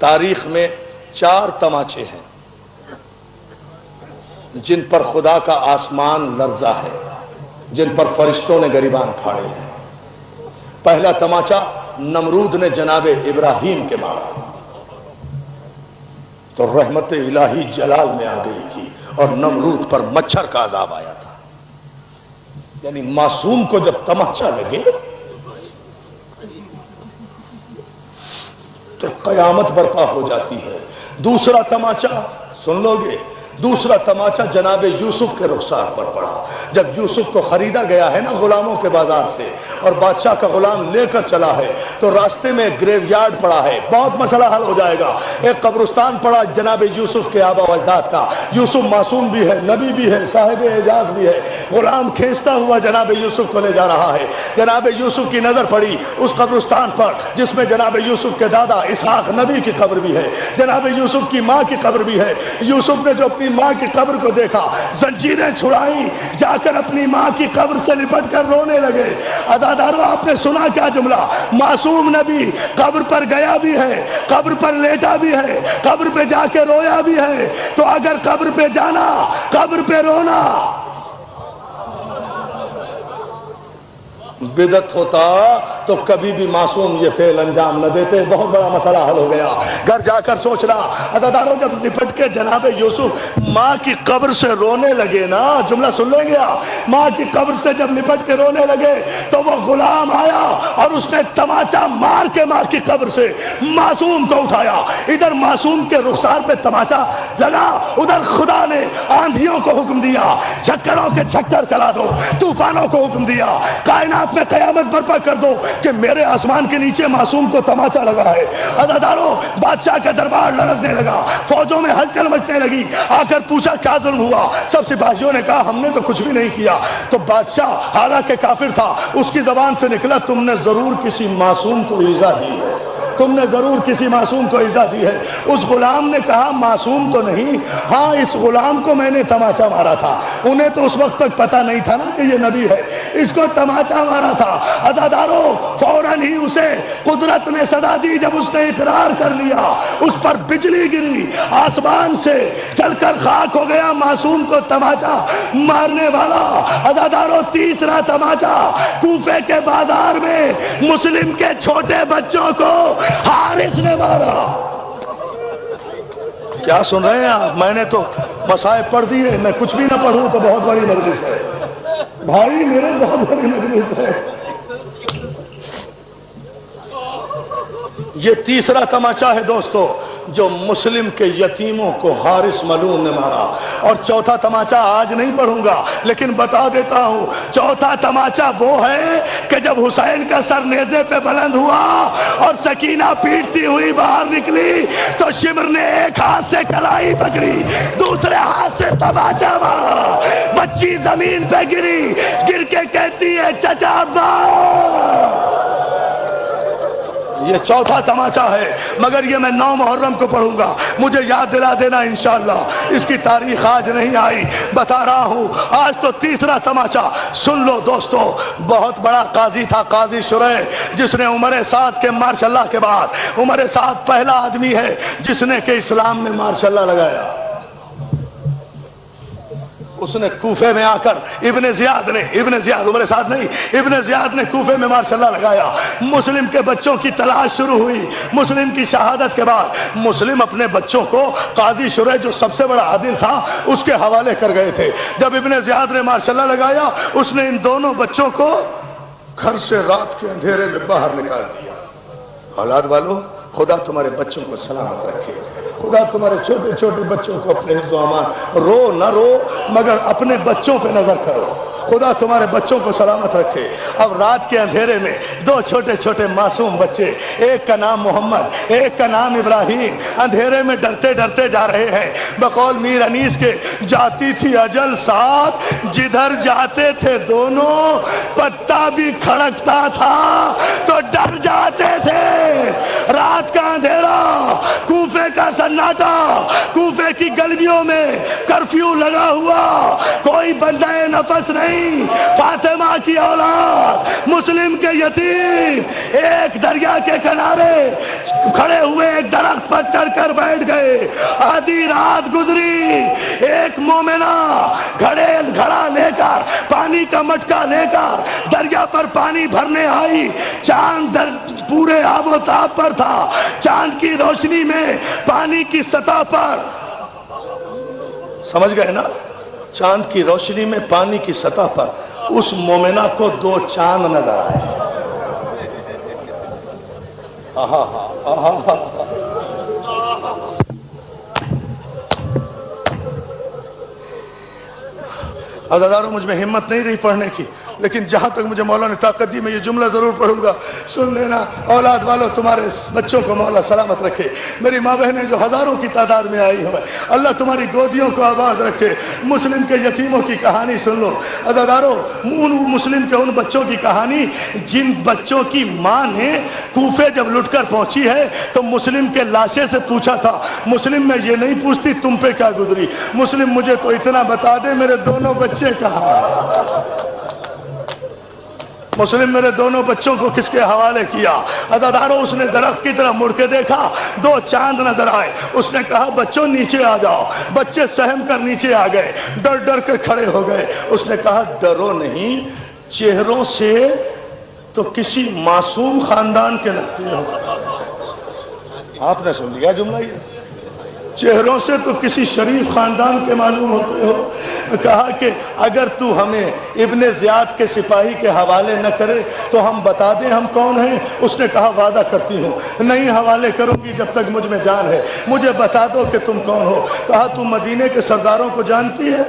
تاریخ میں 4 تماچے ہیں جن پر خدا کا آسمان لرزا ہے، جن پر فرشتوں نے گریبان پھاڑے ہیں۔ پہلا تماچا نمرود نے جناب ابراہیم کے مارا تو رحمت الہی جلال میں آ گئی تھی اور نمرود پر مچھر کا عذاب آیا تھا۔ یعنی معصوم کو جب تماچا لگے تو قیامت برپا ہو جاتی ہے۔ دوسرا تماچا سن لو گے، دوسرا تماچا جناب یوسف کے رخسار پر پڑا۔ جب یوسف کو خریدا گیا ہے نا غلاموں کے بازار سے، اور بادشاہ کا غلام لے کر چلا ہے، تو راستے میں گریو یارڈ پڑا ہے، بہت مسئلہ حل ہو جائے گا۔ ایک قبرستان پڑا جناب یوسف کے آبا و اجداد کا۔ یوسف معصوم بھی ہے، نبی بھی ہے، صاحب اعجاز بھی ہے۔ غلام کھینچتا ہوا جناب یوسف کو لے جا رہا ہے۔ جناب یوسف کی نظر پڑی اس قبرستان پر جس میں جناب یوسف کے دادا اسحاق نبی کی قبر بھی ہے، جناب یوسف کی ماں کی قبر بھی ہے۔ یوسف نے جو اپنی ماں کی قبر کو دیکھا، زنجیریں چھڑائیں، جا کر اپنی ماں کی قبر سے لپٹ کر رونے لگے۔ عزادارو، آپ نے سنا کیا جملہ؟ معصوم نبی قبر پر گیا بھی ہے، قبر پر لیٹا بھی ہے، قبر پہ جا کے رویا بھی ہے۔ تو اگر قبر پہ جانا، قبر پہ رونا بدعت ہوتا تو کبھی بھی معصوم یہ فعل انجام نہ دیتے، بہت بڑا مسئلہ حل ہو گیا۔ گھر جا کر سوچنا، عزادارو، جب لپٹ کے جناب یوسف ماں کی قبر سے رونے لگے نا، جملہ سن لیں گے آپ، ماں کی قبر سے جب لپٹ کے رونے لگے تو وہ غلام آیا اور اس نے تماچا مار کے ماں کی قبر سے معصوم کو اٹھایا۔ ادھر معصوم کے رخسار پہ تماچا لگا، ادھر خدا نے آندھیوں کو حکم دیا چکروں کے چکر چلا دو، طوفانوں کو حکم دیا کائنات میں قیامت برپا کر دو کہ میرے آسمان کے نیچے معصوم کو تماچا لگا ہے۔ عزادارو، بادشاہ کا دربار لرزنے لگا، فوجوں میں ہلچل مچنے لگی۔ آ کر پوچھا کیا ظلم ہوا؟ سب سپاہیوں نے کہا ہم نے تو کچھ بھی نہیں کیا۔ تو بادشاہ حالانکہ کافر تھا، اس کی زبان سے نکلا تم نے ضرور کسی معصوم کو ایذا دی ہے، تم نے ضرور کسی معصوم کو ایذا دی ہے۔ اس غلام نے کہا معصوم تو نہیں، ہاں اس غلام کو میں نے تماچا مارا تھا۔ انہیں تو اس وقت تک پتا نہیں تھا نا کہ یہ نبی ہے، اس کو تماچا مارا تھا۔ عزادارو، فوراً ہی اسے قدرت نے سزا دی جب اس نے اقرار کر لیا۔ اس پر بجلی گری، آسمان سے چل کر خاک ہو گیا معصوم کو تماچا مارنے والا۔ عزادارو، تیسرا تماچا کوفے کے بازار میں مسلم کے چھوٹے بچوں کو حارث نے مارا۔ کیا سن رہے ہیں آپ؟ میں نے تو مصائب پڑھ دیے، میں کچھ بھی نہ پڑھوں تو بہت بڑی مجلس ہے بھائی، میرے بہت بڑی مجلس ہے۔ یہ تیسرا تماچا ہے دوستو جو مسلم کے یتیموں کو حارث ملعون نے مارا۔ اور چوتھا تماچا آج نہیں پڑھوں گا لیکن بتا دیتا ہوں، چوتھا تماچا وہ ہے کہ جب حسین کا سر نیزے پہ بلند ہوا اور سکینہ پیٹتی ہوئی باہر نکلی تو شمر نے ایک ہاتھ سے کلائی پکڑی، دوسرے ہاتھ سے تماچا مارا، بچی زمین پہ گری، گر کے کہتی ہے چچا ابا۔ یہ چوتھا تماچا ہے، مگر یہ میں 9 محرم کو پڑھوں گا، مجھے یاد دلا دینا انشاءاللہ۔ اس کی تاریخ آج نہیں آئی، بتا رہا ہوں آج تو تیسرا تماچا۔ سن لو دوستو، بہت بڑا قاضی تھا قاضی شریح، جس نے عمر سعد کے ماشاء اللہ کے بعد، عمر سعد پہلا آدمی ہے جس نے کہ اسلام میں ماشاء اللہ لگایا۔ اس نے کوفے میں آ کر ابن زیاد عمر سعد نہیں، ابن زیاد نے کوفے میں ماشاء اللہ لگایا۔ مسلم کے بچوں کی تلاش شروع ہوئی۔ مسلم کی شہادت کے بعد مسلم اپنے بچوں کو قاضی شریح جو سب سے بڑا عادل تھا اس کے حوالے کر گئے تھے۔ جب ابن زیاد نے ماشاء اللہ لگایا، اس نے ان دونوں بچوں کو گھر سے رات کے اندھیرے میں باہر نکال دیا۔ اولاد والو، خدا تمہارے بچوں کو سلامت رکھے، خدا تمہارے چھوٹے چھوٹے بچوں کو اپنے حفظ و امان، رو نہ رو مگر اپنے بچوں پہ نظر کرو، خدا تمہارے بچوں کو سلامت رکھے۔ اب رات کے اندھیرے میں 2 چھوٹے چھوٹے معصوم بچے، ایک کا نام محمد ایک کا نام ابراہیم، اندھیرے میں ڈرتے ڈرتے جا رہے ہیں۔ بقول میر انیس کے، جاتی تھی اجل ساتھ، جدھر جاتے تھے دونوں پتا بھی کھڑکتا تھا تو ڈر جاتے تھے۔ رات کا اندھیرا، کوفے کا سناٹا، کوفے کی گلیوں میں کرفیو لگا ہوا، کوئی بندہ نفس نہیں۔ فاطمہ کی اولاد، مسلم کے یتیم، ایک دریا کے کنارے کھڑے ہوئے ایک درخت پر चढ़ कर बैठ गए। आधी रात गुजरी, एक मोमिना घड़ा लेकर, पानी का मटका लेकर दरिया पर पानी भरने आई। चांद पूरे आबोताब पर था। चांद की रोशनी में पानी की सतह पर, समझ गए ना, चांद की रोशनी में पानी की सतह पर उस मोमिना को दो चांद नजर आए। आहा आहा आहा। अज़ादारों, मुझ में हिम्मत नहीं रही पढ़ने की, लेकिन जहां तक मुझे मौला ने ताकत दी मैं ये जुमला जरूर पढ़ूंगा। सुन लेना औलाद वालों, तुम्हारे बच्चों को मौला सलामत रखे। मेरी माँ बहनें जो हजारों की तादाद में आई हैं, अल्लाह तुम्हारी गोदियों को आबाद रखे। मुस्लिम के यतीमों की कहानी सुन लो। अज़ादारों, मुस्लिम के उन बच्चों की कहानी जिन बच्चों की माँ ने कूफे जब लुटकर पहुंची है तो मुस्लिम के लाशे से पूछा था, मुस्लिम में ये नहीं पूछती तुम पे क्या गुजरी, मुस्लिम मुझे तो इतना बता दे मेरे दोनों बच्चे कहाँ हैं। मुस्लिम मेरे दोनों बच्चों को किसके हवाले किया। अज़ादारों, उसने दरख्त की तरफ मुड़ के देखा, दो चांद नजर आए। उसने कहा बच्चों नीचे आ जाओ। बच्चे सहम कर नीचे आ गए, डर डर के खड़े हो गए। उसने कहा डरो नहीं, चेहरों से तो किसी मासूम खानदान के लगते हो। आपने सुन लिया जुमला, ये चेहरों से तो किसी शरीफ खानदान के मालूम होते हो। कहा कि अगर तू हमें इब्ने ज़ियाद के सिपाही के हवाले न करे तो हम बता दें हम कौन हैं। उसने कहा वादा करती हूँ नहीं हवाले करूंगी जब तक मुझ में जान है, मुझे बता दो कि तुम कौन हो। कहा तू मदीने के सरदारों को जानती है।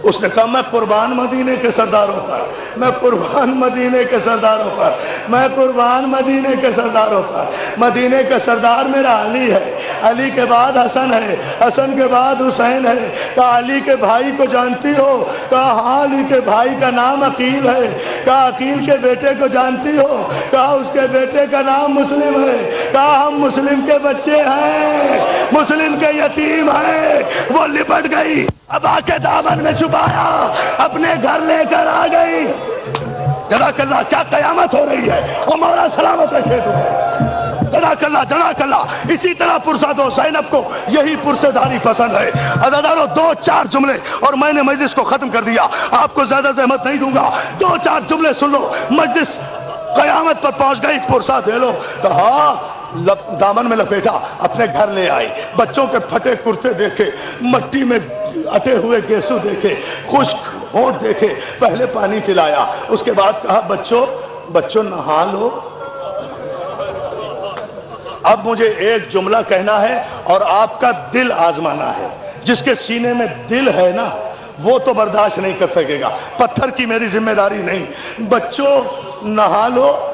उसने कहा मैं कुर्बान मदीने के सरदारों पर, मैं कुर्बान मदीने के सरदारों पर, मैं कुर्बान मदीने के सरदारों पर। मदीने का सरदार मेरा अली है, अली के बाद हसन है, हसन के बाद हुसैन है। कहा अली के भाई को जानती हो। कहा हाँ, अली के भाई का नाम अकील है। कहा अकील के बेटे को जानती हो। कहा उसके बेटे का नाम मुस्लिम है। कहा हम मुस्लिम के बच्चे हैं, मुस्लिम के यतीम हैं। वो लिपट गई, अब आके दामन में छुपाया, अपने घर लेकर आ गई। जज़ाकल्लाह, क्या कयामत हो रही है। और मौला सलामत रखे तुम्हें। जज़ाकल्लाह जज़ाकल्लाह। इसी तरह पुरसादो ज़ैनब को यही पुरसेदारी पसंद है। अज़ादारों, दो चार जुमले और मैंने मजलिस को खत्म कर दिया। आपको ज्यादा ज़हमत नहीं दूंगा, दो चार जुमले सुन लो। मजलिस कयामत पर पहुंच गई, पुरसा दे लो। कहा दामन में लपेटा, अपने घर ले आई। बच्चों के फटे कुर्ते देखे, मट्टी में अटे हुए गेसू देखे, खुश्क होंठ देखे। पहले पानी पिलाया, उसके बाद कहा बच्चों बच्चों नहा लो। अब मुझे एक जुमला कहना है और आपका दिल आजमाना है। जिसके सीने में दिल है ना वो तो बर्दाश्त नहीं कर सकेगा, पत्थर की मेरी जिम्मेदारी नहीं। बच्चों नहा लो।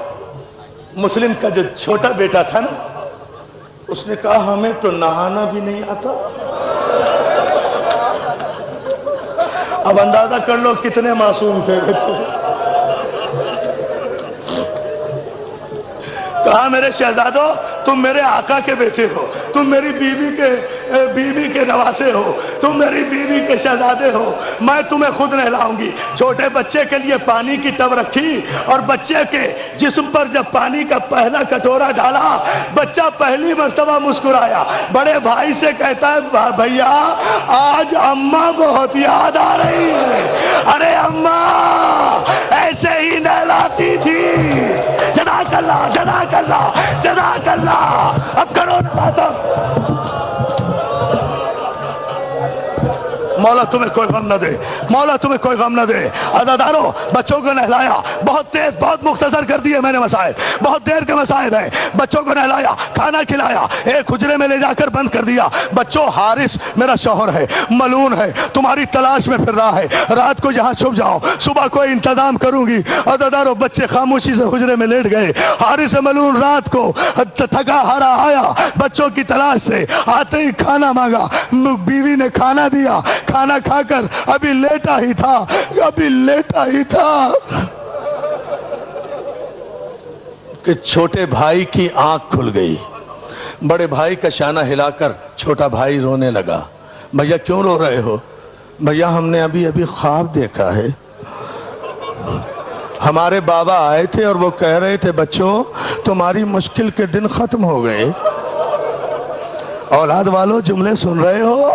मुस्लिम का जो छोटा बेटा था ना, उसने कहा हमें तो नहाना भी नहीं आता। अब अंदाजा कर लो कितने मासूम थे बच्चे। कहा मेरे शहजादो, तुम मेरे आका के बेटे हो, तुम मेरी बीवी के नवासे हो, तुम मेरी बीवी के शहजादे हो, मैं तुम्हें खुद नहलाऊंगी। छोटे बच्चे के लिए पानी की टब रखी और बच्चे के जिस्म पर जब पानी का पहला कटोरा डाला, बच्चा पहली मर्तबा मुस्कुराया। बड़े भाई से कहता है भैया आज अम्मा बहुत याद आ रही है। अरे अम्मा ऐसे ही नहलाती थी। जज़ाकल्लाह जज़ाकल्लाह जज़ाकल्लाह। अब करो ना बात। मौला तुम्हें कोई गम न दे, मौला तुम्हें कोई गम न दे। अज़ादारों, बच्चों को नहलाया, बहुत तेज बहुत मुख्तसर कर दिए मैंने मसाइब, बहुत देर के मसाइब है। बच्चों को नहलाया, खाना खिलाया, एक हुजरे में ले जाकर बंद कर दिया। बच्चों हारिस मेरा शौहर है, मलून है, तुम्हारी तलाश में फिर रहा है, रात को यहाँ छुप जाओ, सुबह कोई इंतजाम करूंगी। अज़ादारों, बच्चे खामोशी से हुजरे में लेट गए। हारिस मलून रात को थका हारा आया बच्चों की तलाश से, आते ही खाना मांगा, बीवी ने खाना दिया। खाना खाकर अभी लेटा ही था कि छोटे भाई की आंख खुल गई। बड़े भाई का शाना हिलाकर छोटा भाई रोने लगा। भैया क्यों रो रहे हो? भैया हमने अभी अभी ख्वाब देखा है। हमारे बाबा आए थे और वो कह रहे थे बच्चों तुम्हारी मुश्किल के दिन खत्म हो गए। औलाद वालों जुमले सुन रहे हो?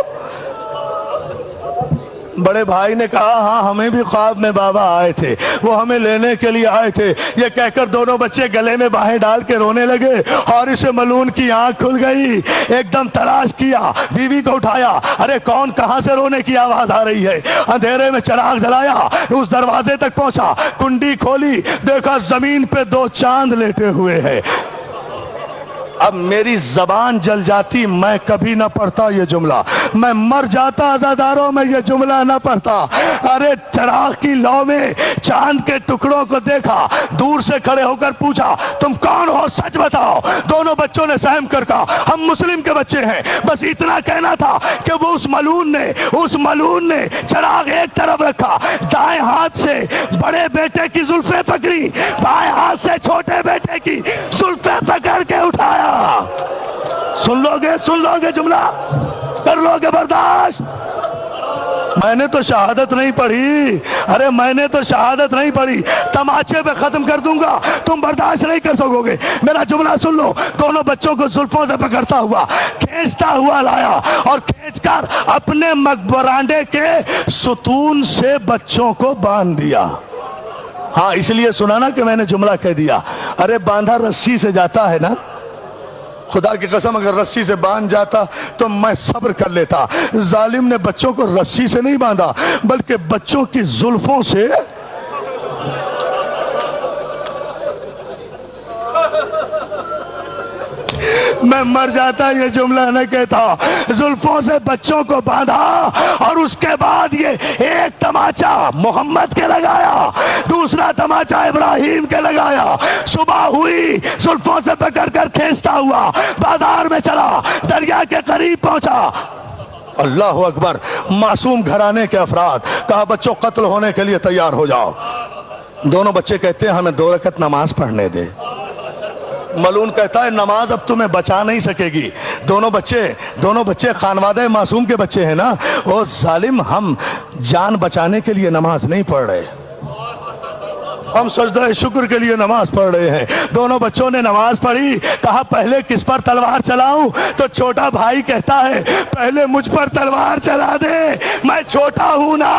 बड़े भाई ने कहा हाँ हमें भी ख्वाब में बाबा आए थे, वो हमें लेने के लिए आए थे। ये कहकर दोनों बच्चे गले में बाहें डाल के रोने लगे और इसे मलून की आंख खुल गई। एकदम तलाश किया, बीवी को उठाया, अरे कौन कहां से रोने की आवाज आ रही है। अंधेरे में चिराग जलाया, उस दरवाजे तक पहुंचा, कुंडी खोली, देखा जमीन पे 2 चांद लेटे हुए हैं। अब मेरी जबान जल जाती, मैं कभी ना पढ़ता ये जुमला, मैं मर जाता अज़ादारों में ये जुमला ना पढ़ता। अरे चिराग की लौ में चांद के टुकड़ों को देखा, दूर से खड़े होकर पूछा तुम कौन हो, सच बताओ। दोनों बच्चों ने सहम कर कहा हम मुस्लिम के बच्चे हैं। बस इतना कहना था कि वो उस मलून ने चिराग एक तरफ रखा, दाएं हाथ से बड़े बेटे की जुल्फें पकड़ी, बाएं हाथ से छोटे बेटे की जुल्फें पकड़ के उठाया। सुन लोगे जुमला, कर लोगे बर्दाश्त? मैंने तो शहादत नहीं पढ़ी, अरे मैंने तो शहादत नहीं पढ़ी, तमाचे पे खत्म कर दूंगा, तुम बर्दाश्त नहीं कर सकोगे। मेरा जुमला सुन लो। दोनों बच्चों को जुल्फों से पकड़ता हुआ, खींचता हुआ लाया और खींचकर अपने मकबरांडे के सुतून से बच्चों को बांध दिया। हाँ इसलिए सुना ना कि मैंने जुमला कह दिया। अरे बांधा रस्सी से जाता है ना, खुदा की कसम अगर रस्सी से बांध जाता तो मैं सब्र कर लेता। जालिम ने बच्चों को रस्सी से नहीं बांधा बल्कि बच्चों की जुल्फों से। मैं मर जाता ये जुमला न कहता। जुल्फों से बच्चों को बांधा और उसके बाद ये एक तमाचा मोहम्मद के लगाया, दूसरा तमाचा इब्राहिम के लगाया। सुबह हुई, जुल्फों से पकड़कर खींचता हुआ बाजार में चला, दरिया के करीब पहुंचा। अल्लाह अकबर। मासूम घराने के अफराद, कहा बच्चों कत्ल होने के लिए तैयार हो जाओ। दोनों बच्चे कहते हैं हमें 2 रकत नमाज पढ़ने दे। मलून कहता है नमाज अब तुम्हें बचा नहीं सकेगी। दोनों बच्चे खानवादे मासूम के बच्चे हैं ना। ओ जालिम, हम जान बचाने के लिए नमाज नहीं पढ़ रहे, हम सजदा शुक्र के लिए नमाज पढ़ रहे हैं। दोनों बच्चों ने नमाज पढ़ी। कहा पहले किस पर तलवार चलाऊं? तो छोटा भाई कहता है पहले मुझ पर तलवार चला दे, मैं छोटा हूं ना,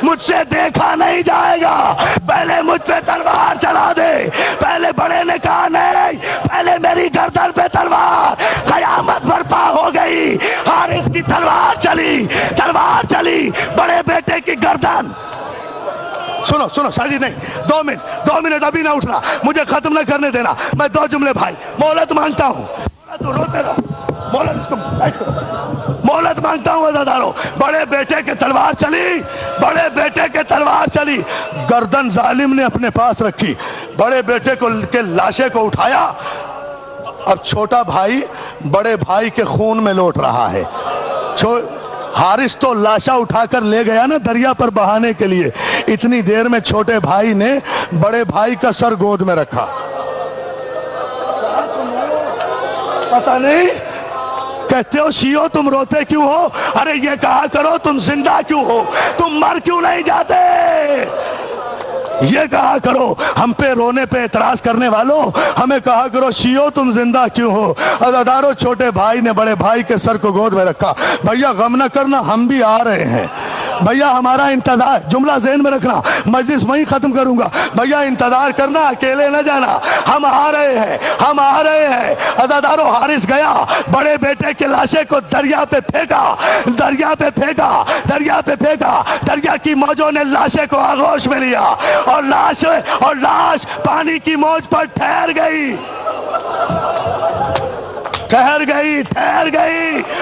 मुझसे देखा नहीं जाएगा, पहले मुझ पे तलवार चला दे। पहले बड़े ने कहा नहीं, पहले मेरी गर्दन पे तलवार। कयामत बर्पा हो गई। हारिस की तलवार चली, बड़े बेटे की गर्दन। सुनो शादी नहीं, 2 मिनट अभी ना उठना, मुझे खत्म न करने देना। मैं 2 जुमले भाई मोहलत मांगता हूँ। तो रोते रहो, मोहलत मांगता हूँ अज़ादारों। बड़े बेटे के तलवार चली, गर्दन जालिम ने अपने पास रखी, बड़े बेटे के लाशे को उठाया। अब छोटा भाई बड़े भाई के खून में लौट रहा है। हारिस तो लाशा उठाकर ले गया ना दरिया पर बहाने के लिए। इतनी देर में छोटे भाई ने बड़े भाई का सर गोद में रखा। पता नहीं, कहते हो शियो तुम रोते क्यों हो? अरे ये कहा करो तुम जिंदा क्यों हो, तुम मर क्यों नहीं जाते? ये कहा करो हम पे रोने पे एतराज करने वालों, हमें कहा करो शियो तुम जिंदा क्यों हो। अज़ादारों, छोटे भाई ने बड़े भाई के सर को गोद में रखा। भैया गम न करना, हम भी आ रहे हैं। भैया हमारा इंतजार, जुमला ज़हन में रखना, मजलिस वहीं खत्म करूंगा। भैया इंतजार करना, अकेले न जाना, हम आ रहे हैं। अज़ादारों, हारिस गया, बड़े बेटे के लाशे को दरिया पे फेंका। दरिया की मौजों ने लाशे को आगोश में लिया और लाश पानी की मौज पर ठहर गई।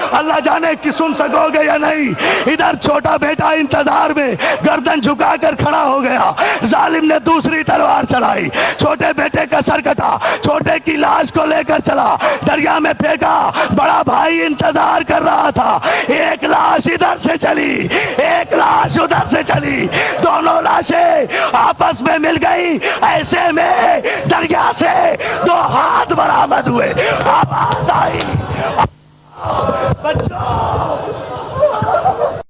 अल्लाह जाने कि सुन सकोगे या नहीं। इधर छोटा बेटा इंतजार में गर्दन झुकाकर खड़ा हो गया। जालिम ने दूसरी तलवार चलाई, छोटे बेटे का सर कटा, छोटे की लाश को लेकर चला, दरिया में फेंका। बड़ा भाई इंतजार कर रहा था। एक लाश इधर से चली, एक लाश उधर से चली, दोनों लाशें आपस में मिल गई। ऐसे में दरिया से 2 हाथ बरामद हुए। आवाज आई, बच्चों